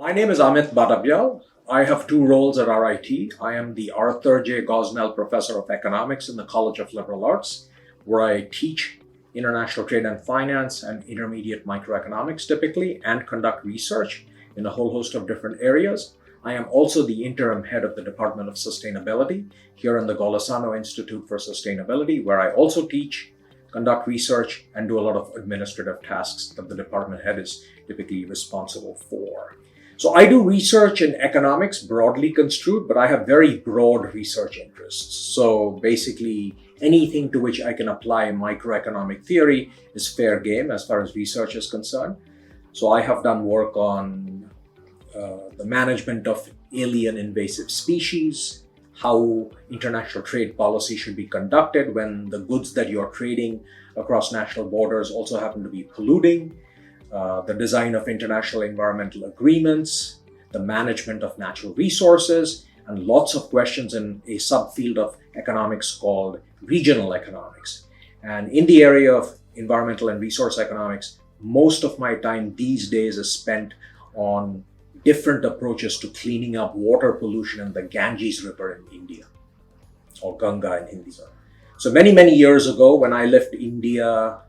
My name is Amit Batabyal. I have two roles at RIT. I am the Arthur J. Gosnell Professor of Economics in the College of Liberal Arts, where I teach international trade and finance and intermediate microeconomics typically, and conduct research in a whole host of different areas. I am also the Interim Head of the Department of Sustainability here in the Golisano Institute for Sustainability, where I also teach, conduct research, and do a lot of administrative tasks that the department head is typically responsible for. So I do research in economics, broadly construed, but I have very broad research interests. So basically, anything to which I can apply microeconomic theory is fair game as far as research is concerned. So I have done work on the management of alien invasive species, how international trade policy should be conducted when the goods that you're trading across national borders also happen to be polluting, the design of international environmental agreements, the management of natural resources, and lots of questions in a subfield of economics called regional economics. And in the area of environmental and resource economics, most of my time these days is spent on different approaches to cleaning up water pollution in the Ganges River in India, or Ganga in Hindi. So many years ago, when I left India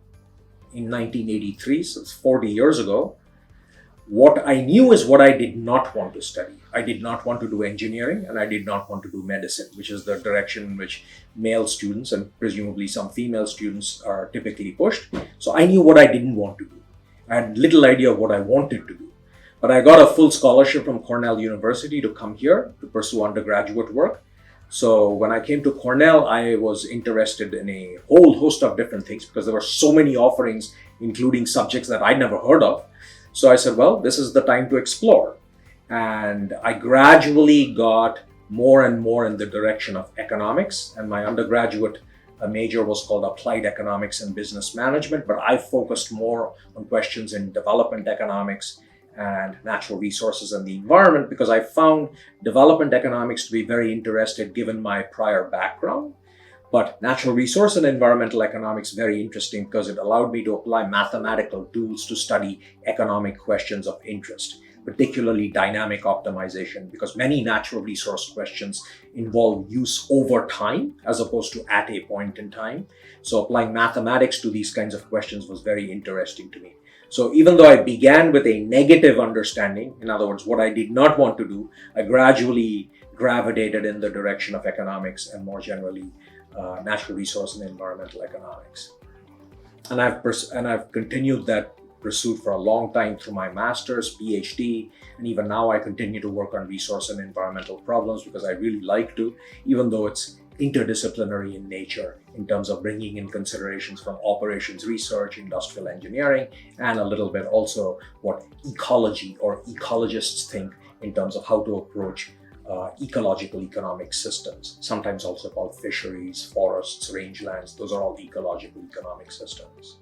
in 1983, so it's 40 years ago, what I knew is what I did not want to study. I did not want to do engineering, and I did not want to do medicine, which is the direction in which male students and presumably some female students are typically pushed. So I knew what I didn't want to do. I had little idea of what I wanted to do. But I got a full scholarship from Cornell University to come here to pursue undergraduate work. So when I came to Cornell, I was interested in a whole host of different things because there were so many offerings, including subjects that I'd never heard of. So I said, well, this is the time to explore. And I gradually got more and more in the direction of economics. And my undergraduate major was called Applied Economics and Business Management, but I focused more on questions in development economics and natural resources and the environment because I found development economics to be very interested given my prior background. But natural resource and environmental economics very interesting because it allowed me to apply mathematical tools to study economic questions of interest, particularly dynamic optimization, because many natural resource questions involve use over time as opposed to at a point in time. So applying mathematics to these kinds of questions was very interesting to me. So even though I began with a negative understanding, in other words, what I did not want to do, I gradually gravitated in the direction of economics and more generally natural resource and environmental economics. And I've continued that pursuit for a long time through my master's, PhD, and even now I continue to work on resource and environmental problems because I really like to, even though it's interdisciplinary in nature in terms of bringing in considerations from operations research, industrial engineering, and a little bit also what ecology or ecologists think in terms of how to approach ecological economic systems, sometimes also called fisheries, forests, rangelands. Those are all ecological economic systems.